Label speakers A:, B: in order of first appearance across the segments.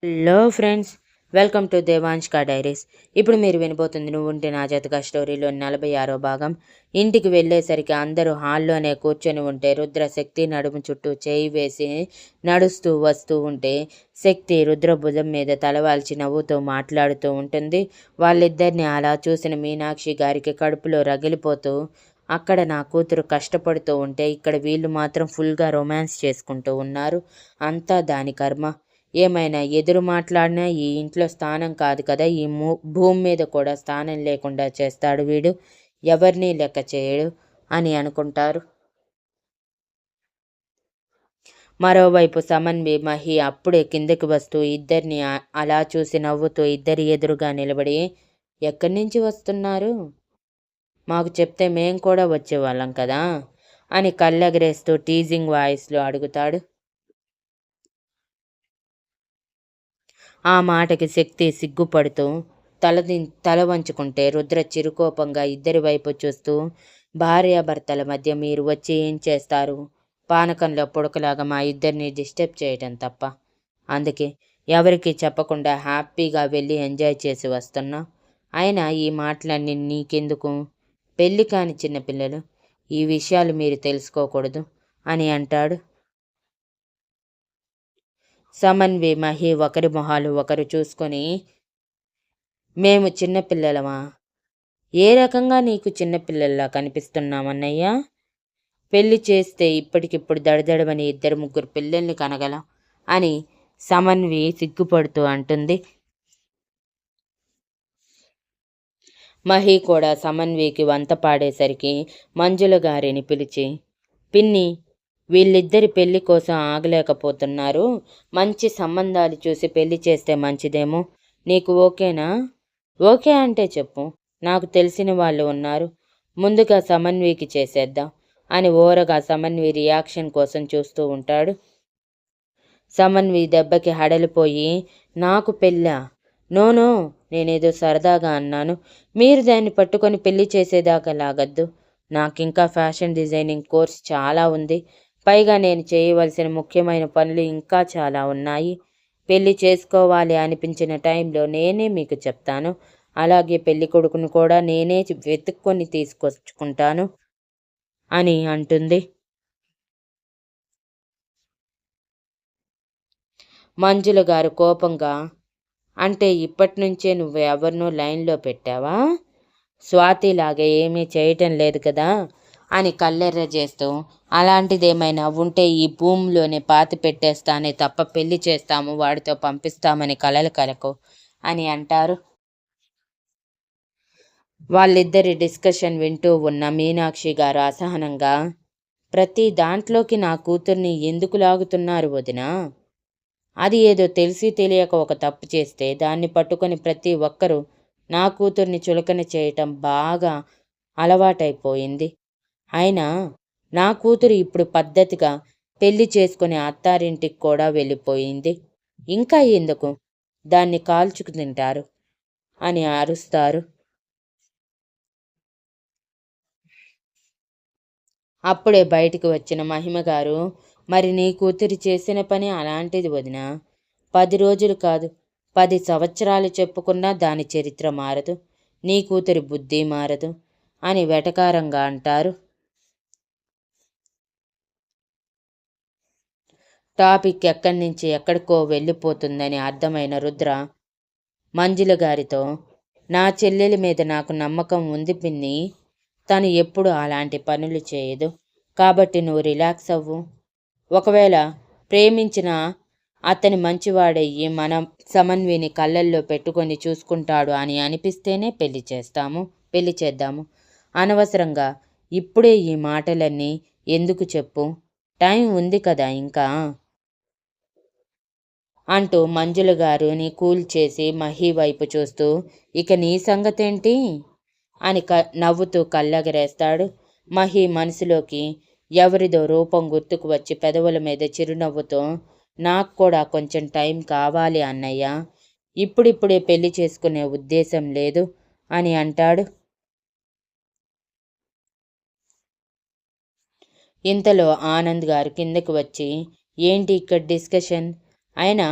A: Hello friends, welcome to Devanshka diaries. ఇప్పుడు మీరు వినబోతుంది నువ్వుంటే నా జతగా స్టోరీలో 46వ భాగం. ఇంటికి వెళ్ళేసరికి అందరూ హాల్లోనే కూర్చొని ఉంటే రుద్ర శక్తి నడుము చుట్టూ చేయి వేసి నడుస్తూ వస్తూ ఉంటే శక్తి రుద్ర భుజం మీద తలవాల్చి నవ్వుతూ మాట్లాడుతూ ఉంటుంది. వాళ్ళిద్దరిని అలా చూసిన మీనాక్షి గారికి కడుపులో రగిలిపోతూ, అక్కడ నా కూతురు కష్టపడుతూ ఉంటే ఇక్కడ వీళ్ళు మాత్రం ఫుల్గా రొమాన్స్ చేసుకుంటూ ఉన్నారు. అంతా దాని కర్మ. ఏమైనా ఎదురు మాట్లాడినా ఈ ఇంట్లో స్థానం కాదు కదా, ఈ భూమి మీద కూడా స్థానం లేకుండా చేస్తాడు వీడు, ఎవరినీ లెక్క చేయడు అని అనుకుంటారు. మరోవైపు సమన్వి మహి అప్పుడే కిందకి వస్తూ ఇద్దరిని అలా చూసి నవ్వుతూ ఇద్దరి ఎదురుగా నిలబడి, ఎక్కడి నుంచి వస్తున్నారు, మాకు చెప్తే మేం కూడా వచ్చేవాళ్ళం కదా అని కళ్ళెగరేస్తూ టీజింగ్ వాయిస్లో అడుగుతాడు. ఆ మాటకి శక్తి సిగ్గుపడుతూ తల వంచుకుంటే రుద్ర చిరుకోపంగా ఇద్దరి వైపు చూస్తూ, భార్యాభర్తల మధ్య మీరు వచ్చి ఏం చేస్తారు, పానకంలో పుడకలాగా మా ఇద్దరిని డిస్టర్బ్ చేయటం తప్ప, అందుకే ఎవరికి చెప్పకుండా హ్యాపీగా వెళ్ళి ఎంజాయ్ చేసి వస్తున్నా. అయినా ఈ మాటలన్నీ నీకెందుకు, పెళ్ళి కాని చిన్నపిల్లలు, ఈ విషయాలు మీరు తెలుసుకోకూడదు అని అంటాడు. సమన్వి మహి ఒకరి మొహాలు ఒకరు చూసుకొని, మేము చిన్నపిల్లలమా, ఏ రకంగా నీకు చిన్నపిల్లల్లా కనిపిస్తున్నామన్నయ్యా, పెళ్లి చేస్తే ఇప్పటికిప్పుడు దడదడమని ఇద్దరు ముగ్గురు పిల్లల్ని కనగలం అని సమన్వి సిగ్గుపడుతూ అంటుంది. మహి కూడా సమన్వికి వంత పాడేసరికి మంజుల గారిని పిలిచి, పిన్ని, వీళ్ళిద్దరి పెళ్లి కోసం ఆగలేకపోతున్నారు, మంచి సంబంధాలు చూసి పెళ్లి చేస్తే మంచిదేమో, నీకు ఓకేనా, ఓకే అంటే చెప్పు, నాకు తెలిసిన వాళ్ళు ఉన్నారు, ముందుగా సమన్వికి చేసేద్దాం అని ఓరగా సమన్వి రియాక్షన్ కోసం చూస్తూ ఉంటాడు. సమన్వి దెబ్బకి హడలిపోయి, నాకు పెళ్ళా, నోనో, నేనేదో సరదాగా అన్నాను, మీరు దాన్ని పట్టుకొని పెళ్లి చేసేదాకా లాగద్దు, నాకింకా ఫ్యాషన్ డిజైనింగ్ కోర్స్ చాలా ఉంది, పైగా నేను చేయవలసిన ముఖ్యమైన పనులు ఇంకా చాలా ఉన్నాయి, పెళ్లి చేసుకోవాలి అనిపించిన టైంలో నేనే మీకు చెప్తాను, అలాగే పెళ్లి కొడుకును కూడా నేనే వెతుక్కొని తీసుకొచ్చుకుంటాను అని అంటుంది. మంజుల గారు కోపంగా, అంటే ఇప్పటి నుంచే నువ్వు ఎవరినో లైన్లో పెట్టావా, స్వాతిలాగా ఏమీ చేయటం లేదు కదా అని కళ్ళెర్ర చేస్తూ, అలాంటిదేమైనా ఉంటే ఈ భూమిలోనే పాతి పెట్టేస్తానే తప్ప పెళ్లి చేస్తాము వాడితో పంపిస్తామని కలలు కలకు అని అంటారు. వాళ్ళిద్దరి డిస్కషన్ వింటూ ఉన్న మీనాక్షి గారు అసహనంగా, ప్రతి దాంట్లోకి నా కూతుర్ని ఎందుకు లాగుతున్నారు వదినా, అది ఏదో తెలిసి తెలియక ఒక తప్పు చేస్తే దాన్ని పట్టుకొని ప్రతి ఒక్కరూ నా కూతుర్ని చులకన చేయటం బాగా అలవాటైపోయింది, అయినా నా కూతురు ఇప్పుడు పద్ధతిగా పెళ్లి చేసుకుని అత్తారింటికి కూడా వెళ్ళిపోయింది, ఇంకా ఎందుకు దాన్ని కాల్చుకు తింటారు అని అరుస్తారు. అప్పుడే బయటికి వచ్చిన మహిమ గారు, మరి నీ కూతురు చేసిన పని అలాంటిది వదినా, 10 రోజులు కాదు 10 సంవత్సరాలు చెప్పుకున్నా దాని చరిత్ర మారదు, నీ కూతురి బుద్ధి మారదు అని వెటకారంగా అంటారు. టాపిక్ ఎక్కడి నుంచి ఎక్కడికో వెళ్ళిపోతుందని అర్థమైన రుద్ర మంజుల గారితో, నా చెల్లెలి మీద నాకు నమ్మకం ఉంది పిన్ని, తను ఎప్పుడు అలాంటి పనులు చేయదు, కాబట్టి నువ్వు రిలాక్స్ అవ్వు, ఒకవేళ ప్రేమించిన అతని మంచివాడయ్యి మనం సమన్విని కళ్ళల్లో పెట్టుకొని చూసుకుంటాడు అని అనిపిస్తేనే పెళ్లి చేద్దాము, అనవసరంగా ఇప్పుడే ఈ మాటలన్నీ ఎందుకు చెప్పు, టైం ఉంది కదా ఇంకా అంటూ మంజుల గారుని కూల్ చేసి మహి వైపు చూస్తూ, ఇక నీ సంగతేంటి అని నవ్వుతూ కళ్ళెగరేస్తాడు. మహి మనసులోకి ఎవరిదో రూపం గుర్తుకు వచ్చి పెదవుల మీద చిరునవ్వుతో, నాకు కూడా కొంచెం టైం కావాలి అన్నయ్య, ఇప్పుడిప్పుడే పెళ్లి చేసుకునే ఉద్దేశం లేదు అని అంటాడు. ఇంతలో ఆనంద్ గారు కిందకు వచ్చి, ఏంటి ఇక్కడ డిస్కషన్, అయినా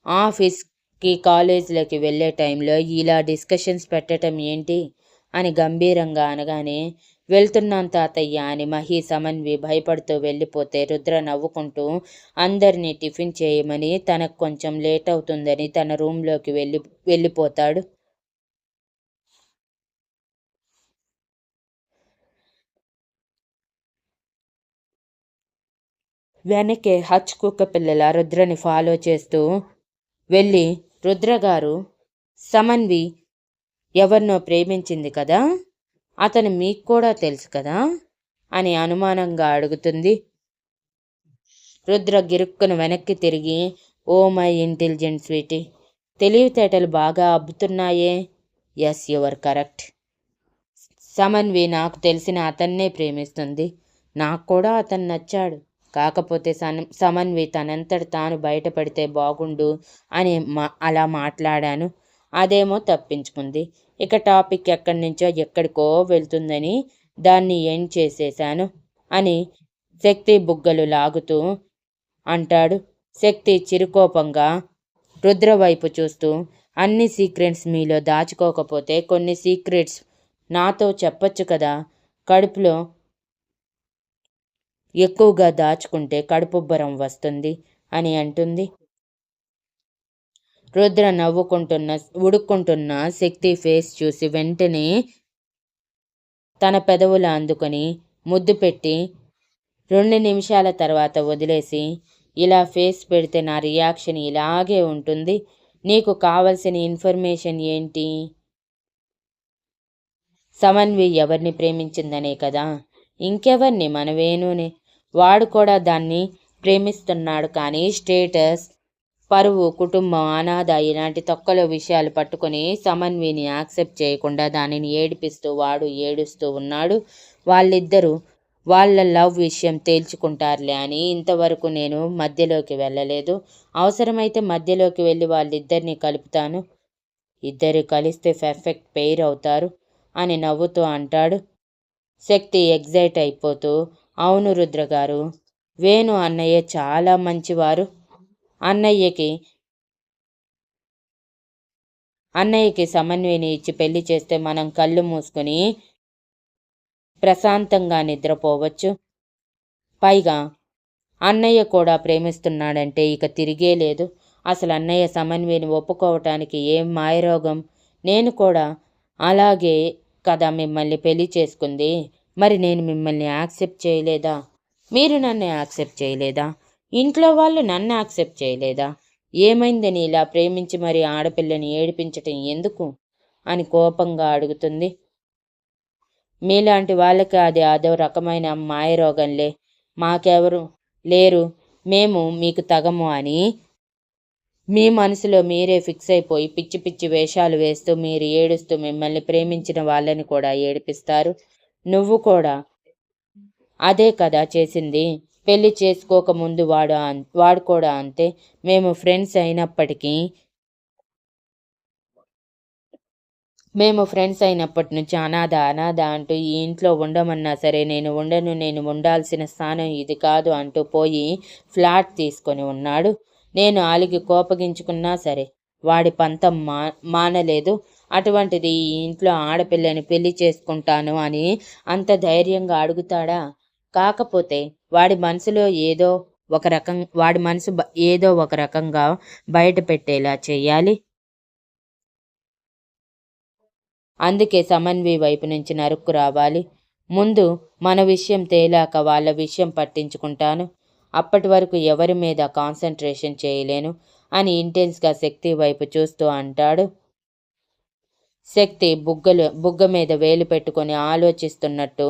A: ఆఫీస్కి కాలేజీలకి వెళ్ళే టైంలో ఇలా డిస్కషన్స్ పెట్టడం ఏంటి అని గంభీరంగా అనగానే, వెళ్తున్నాను తాతయ్య అని మహి సమన్వి భయపడుతూ వెళ్ళిపోతే రుద్ర నవ్వుకుంటూ అందరినీ టిఫిన్ చేయమని, తనకు కొంచెం లేట్ అవుతుందని తన రూంలోకి వెళ్ళిపోతాడు. వెనకే హచ్ కుక్క పిల్లల రుద్రని ఫాలో చేస్తూ వెళ్ళి, రుద్రగారు, సమన్వి ఎవరినో ప్రేమించింది కదా, అతను మీకు కూడా తెలుసు కదా అని అనుమానంగా అడుగుతుంది. రుద్ర గిరుక్కున వెనక్కి తిరిగి, ఓ మై ఇంటెలిజెంట్ స్వీటీ, తెలివితేటలు బాగా అబ్బుతున్నాయే. Yes, your correct. సమన్వి నాకు తెలిసిన అతన్నే ప్రేమిస్తుంది. నాకు కూడా అతను నచ్చాడు. కాకపోతే సమన్వి తనంతట తాను బయటపడితే బాగుండు అని అలా మాట్లాడాను. అదేమో తప్పించుకుంది. ఇక టాపిక్ ఎక్కడి నుంచో ఎక్కడికో వెళ్తుందని దాన్ని ఎండ్ చేసేశాను అని శక్తి బుగ్గలు లాగుతూ అంటాడు. శక్తి చిరుకోపంగా రుద్ర వైపు చూస్తూ, అన్ని సీక్రెట్స్ మీలో దాచుకోకపోతే కొన్ని సీక్రెట్స్ నాతో చెప్పొచ్చు కదా. కడుపులో ఎక్కువగా దాచుకుంటే కడుపుబ్బరం వస్తుంది అని అంటుంది. రుద్ర ఉడుక్కుంటున్న శక్తి ఫేస్ చూసి వెంటనే తన పెదవులు అందుకొని ముద్దు పెట్టి 2 నిమిషాల తర్వాత వదిలేసి, ఇలా ఫేస్ పెడితే నా రియాక్షన్ ఇలాగే ఉంటుంది. నీకు కావలసిన ఇన్ఫర్మేషన్ ఏంటి? సమన్వి ఎవరిని ప్రేమించిందనే కదా. ఇంకెవరిని? మన వేణుని. వాడు కూడా దాన్ని ప్రేమిస్తున్నాడు. కానీ స్టేటస్, పరువు, కుటుంబం, అనాథ ఇలాంటి తొక్కలో విషయాలు పట్టుకొని సమన్విని యాక్సెప్ట్ చేయకుండా దానిని ఏడిపిస్తూ వాడు ఏడుస్తూ ఉన్నాడు. వాళ్ళిద్దరూ వాళ్ళ లవ్ విషయం తేల్చుకుంటారులే అని ఇంతవరకు నేను మధ్యలోకి వెళ్ళలేదు. అవసరమైతే మధ్యలోకి వెళ్ళి వాళ్ళిద్దరినీ కలుపుతాను. ఇద్దరు కలిస్తే పర్ఫెక్ట్ పెయిర్ అవుతారు అని నవ్వుతూ అంటాడు. శక్తి ఎగ్జైట్ అయిపోతూ, అవును రుద్రగారు, వేణు అన్నయ్య చాలా మంచివారు. అన్నయ్యకి సమన్విని ఇచ్చి పెళ్లి చేస్తే మనం కళ్ళు మూసుకుని ప్రశాంతంగా నిద్రపోవచ్చు. పైగా అన్నయ్య కూడా ప్రేమిస్తున్నాడంటే ఇక తిరిగే లేదు. అసలు అన్నయ్య సమన్విని ఒప్పుకోవటానికి ఏం మాయరోగం? నేను కూడా అలాగే కదా మిమ్మల్ని పెళ్లి చేసుకుంది. మరి నేను మిమ్మల్ని యాక్సెప్ట్ చేయలేదా? మీరు నన్ను యాక్సెప్ట్ చేయలేదా? ఇంట్లో వాళ్ళు నన్ను యాక్సెప్ట్ చేయలేదా? ఏమైందని ఇలా ప్రేమించి మరి ఆడపిల్లని ఏడిపించటం ఎందుకు అని కోపంగా అడుగుతుంది. మీలాంటి వాళ్ళకి అది అదో రకమైన మాయరోగంలే. మాకెవరు లేరు, మేము మీకు తగము అని మీ మనసులో మీరే ఫిక్స్ అయిపోయి పిచ్చి పిచ్చి వేషాలు వేస్తూ మీరు ఏడుస్తూ మిమ్మల్ని ప్రేమించిన వాళ్ళని కూడా ఏడిపిస్తారు. నువ్వు కూడా అదే కదా చేసింది. పెళ్లి చేసుకోకముందు వాడు కూడా అంతే. మేము ఫ్రెండ్స్ అయినప్పటి నుంచి అనాథ అంటూ ఈ ఇంట్లో ఉండమన్నా సరే నేను ఉండను, నేను ఉండాల్సిన స్థానం ఇది కాదు అంటూ పోయి ఫ్లాట్ తీసుకొని ఉన్నాడు. నేను అలిగి కోపగించుకున్నా సరే వాడి పంతం మానలేదు. అటువంటిది ఈ ఇంట్లో ఆడపిల్లని పెళ్లి చేసుకుంటాను అని అంత ధైర్యంగా అడుగుతాడా? కాకపోతే వాడి మనసులో వాడి మనసు ఏదో ఒక రకంగా బయట పెట్టేలా చెయ్యాలి. అందుకే సమన్వి వైపు నుంచి నరుక్కు రావాలి. ముందు మన విషయం తేలాక వాళ్ళ విషయం పట్టించుకుంటాను. అప్పటి వరకు ఎవరి మీద కాన్సన్ట్రేషన్ చేయలేను అని ఇంటెన్స్గా శక్తి వైపు చూస్తూ అంటాడు. శక్తి బుగ్గ మీద వేలు పెట్టుకొని ఆలోచిస్తున్నట్టు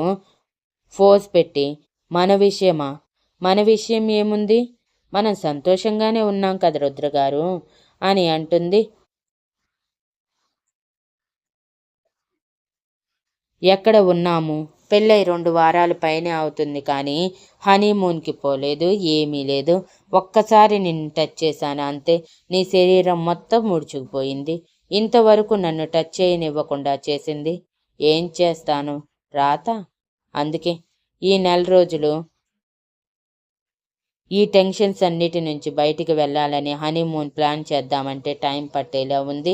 A: ఫోర్స్ పెట్టి, మన విషయమా? మన విషయం ఏముంది? మనం సంతోషంగానే ఉన్నాం కదా రుద్రగారు అని అంటుంది. ఎక్కడ ఉన్నాము? పెళ్ళై 2 వారాల పైనే అవుతుంది కానీ హనీమూన్కి పోలేదు, ఏమీ లేదు. ఒక్కసారి నిన్ను టచ్ చేశాను అంతే. నీ శరీరం మొత్తం ముడుచుకుపోయింది. ఇంతవరకు నన్ను టచ్ చేయనివ్వకుండా చేసింది. ఏం చేస్తాను? రాత. అందుకే ఈ నెల రోజులు ఈ టెన్షన్స్ అన్నిటి నుంచి బయటికి వెళ్ళాలని హనీమూన్ ప్లాన్ చేద్దామంటే టైం పట్టేలా ఉంది.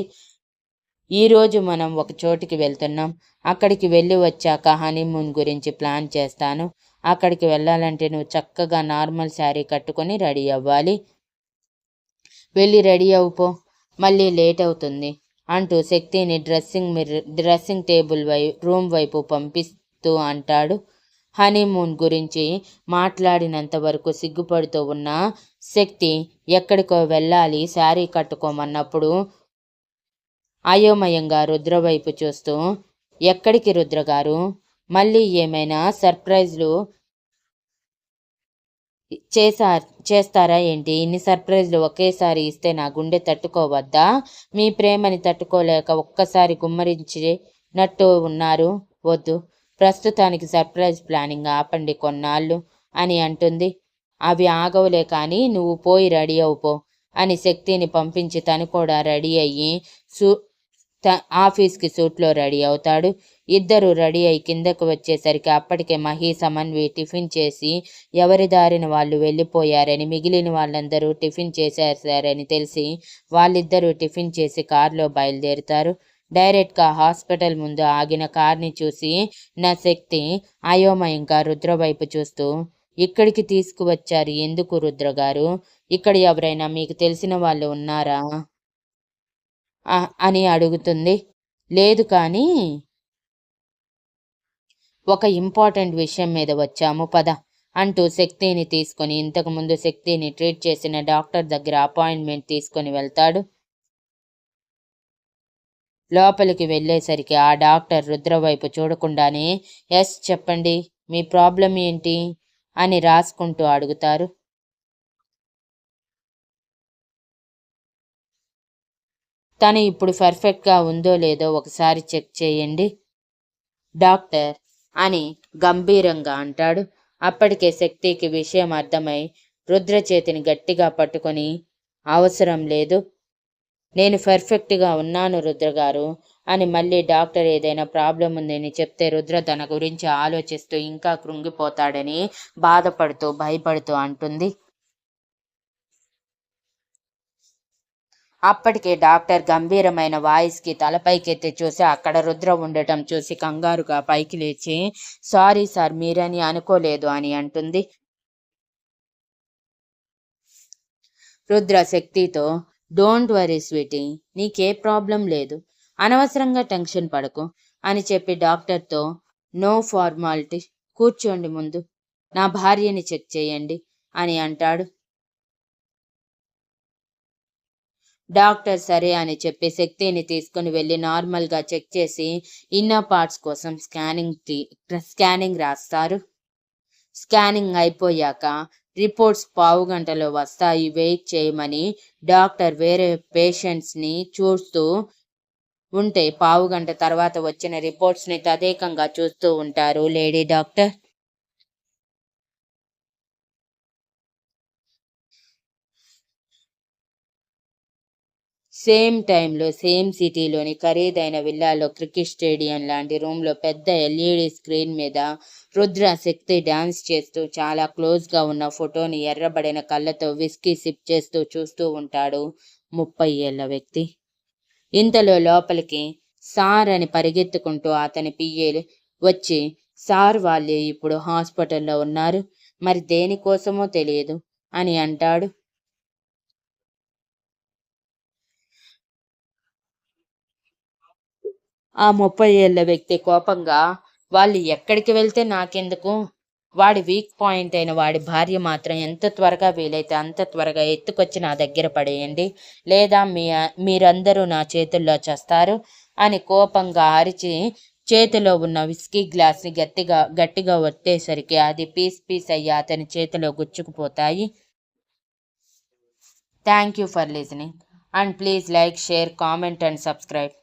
A: ఈరోజు మనం ఒక చోటికి వెళ్తున్నాం. అక్కడికి వెళ్ళి వచ్చాక హనీమూన్ గురించి ప్లాన్ చేస్తాను. అక్కడికి వెళ్ళాలంటే నువ్వు చక్కగా నార్మల్ శారీ కట్టుకొని రెడీ అవ్వాలి. వెళ్ళి రెడీ అవుపో, మళ్ళీ లేట్ అవుతుంది అంటూ శక్తిని డ్రెస్సింగ్ టేబుల్ రూమ్ వైపు పంపిస్తూ అంటాడు. హనీమూన్ గురించి మాట్లాడినంత వరకు సిగ్గుపడుతూ ఉన్న శక్తి ఎక్కడికో వెళ్ళాలి శారీ కట్టుకోమన్నప్పుడు అయోమయంగా రుద్ర వైపు చూస్తూ, ఎక్కడికి రుద్రగారు? మళ్ళీ ఏమైనా సర్ప్రైజ్లు చేస్తారా ఏంటి? ఇన్ని సర్ప్రైజ్లు ఒకేసారి ఇస్తే నా గుండె తట్టుకోవద్దా? మీ ప్రేమని తట్టుకోలేక ఒక్కసారి గుమ్మరించినట్టు ఉన్నారు. వద్దు, ప్రస్తుతానికి సర్ప్రైజ్ ప్లానింగ్ ఆపండి కొన్నాళ్ళు అని అంటుంది. అవి ఆగవులే కానీ నువ్వు పోయి రెడీ అవుపో అని శక్తిని పంపించి తను కూడా రెడీ అయ్యి ఆఫీస్కి సూట్లో రెడీ అవుతాడు. ఇద్దరు రెడీ అయి కిందకు వచ్చేసరికి అప్పటికే మహి, సమన్వి టిఫిన్ చేసి ఎవరి దారిన వాళ్ళు వెళ్ళిపోయారని, మిగిలిన వాళ్ళందరూ టిఫిన్ చేసేసారని తెలిసి వాళ్ళిద్దరూ టిఫిన్ చేసి కారులో బయలుదేరుతారు. డైరెక్ట్గా హాస్పిటల్ ముందు ఆగిన కార్ని చూసి నా శక్తి అయోమయంగా రుద్ర వైపు చూస్తూ, ఇక్కడికి తీసుకువచ్చారు ఎందుకు రుద్రగారు? ఇక్కడ ఎవరైనా మీకు తెలిసిన వాళ్ళు ఉన్నారా అని అడుగుతుంది. లేదు కానీ ఒక ఇంపార్టెంట్ విషయం మీద వచ్చాము పద అంటూ శక్తిని తీసుకొని ఇంతకుముందు శక్తిని ట్రీట్ చేసిన డాక్టర్ దగ్గర అపాయింట్మెంట్ తీసుకొని వెళ్తాడు. లోపలికి వెళ్ళేసరికి ఆ డాక్టర్ రుద్ర వైపు చూడకుండానే ఎస్ చెప్పండి, మీ ప్రాబ్లం ఏంటి అని రాసుకుంటూ అడుగుతారు. తను ఇప్పుడు పర్ఫెక్ట్గా ఉందో లేదో ఒకసారి చెక్ చేయండి డాక్టర్ అని గంభీరంగా అంటాడు. అప్పటికే శక్తికి విషయం అర్థమై రుద్ర చేతిని గట్టిగా పట్టుకొని, అవసరం లేదు, నేను పర్ఫెక్ట్గా ఉన్నాను రుద్రగారు అని మళ్ళీ డాక్టర్ ఏదైనా ప్రాబ్లం ఉందని చెప్తే రుద్ర తన గురించి ఆలోచిస్తూ ఇంకా కృంగిపోతాడని బాధపడుతూ భయపడుతూ అంటుంది. అప్పటికే డాక్టర్ గంభీరమైన వాయిస్కి తలపైకెత్తి చూసి అక్కడ రుద్ర ఉండటం చూసి కంగారుగా పైకి లేచి, సారీ సార్, మీరని అనుకోలేదు అని అంటుంది. రుద్ర శక్తితో, డోంట్ వరీ స్వీటీ, నీకే ప్రాబ్లం లేదు, అనవసరంగా టెన్షన్ పడకు అని చెప్పి డాక్టర్తో, నో ఫార్మాలిటీ, కూర్చోండి ముందు, నా భార్యని చెక్ చేయండి అని అంటాడు. డాక్టర్ సరే అని చెప్పి శక్తిని తీసుకుని వెళ్ళి నార్మల్గా చెక్ చేసి ఇన్నర్ పార్ట్స్ కోసం స్కానింగ్ రాస్తారు. స్కానింగ్ అయిపోయాక రిపోర్ట్స్ పావుగంటలో వస్తాయి, వెయిట్ చేయమని డాక్టర్ వేరే పేషెంట్స్ని చూస్తూ ఉంటే పావుగంట తర్వాత వచ్చిన రిపోర్ట్స్ని తదేకంగా చూస్తూ ఉంటారు లేడీ డాక్టర్. సేమ్ టైంలో సేమ్ సిటీలోని ఖరీదైన విల్లాలో క్రికెట్ స్టేడియం లాంటి రూమ్లో పెద్ద ఎల్ఈడి స్క్రీన్ మీద రుద్ర శక్తి డాన్స్ చేస్తూ చాలా క్లోజ్గా ఉన్న ఫోటోని ఎర్రబడిన కళ్ళతో విస్కీ సిప్ చేస్తూ చూస్తూ ఉంటాడు 30 ఏళ్ల వ్యక్తి. ఇంతలో లోపలికి సార్ అని పరిగెత్తుకుంటూ అతని పిఏ వచ్చి, సార్ వాళ్ళే ఇప్పుడు హాస్పిటల్లో ఉన్నారు, మరి దేనికోసమో తెలియదు అని అంటాడు. ఆ 30 ఏళ్ల వ్యక్తి కోపంగా, వాళ్ళు ఎక్కడికి వెళ్తే నాకెందుకు, వాడి వీక్ పాయింట్ అయిన వాడి భార్య మాత్రం ఎంత త్వరగా వీలైతే అంత త్వరగా ఎత్తుకొచ్చి నా దగ్గర పడేయండి, లేదా మీరందరూ నా చేతుల్లో చేస్తారు అని కోపంగా అరిచి చేతిలో ఉన్న విస్కీ గ్లాస్ని గట్టిగా ఒట్టేసరికి అది పీస్ అయ్యి అతని చేతిలో గుచ్చుకుపోతాయి. Thank you for listening and please like, share, comment and subscribe.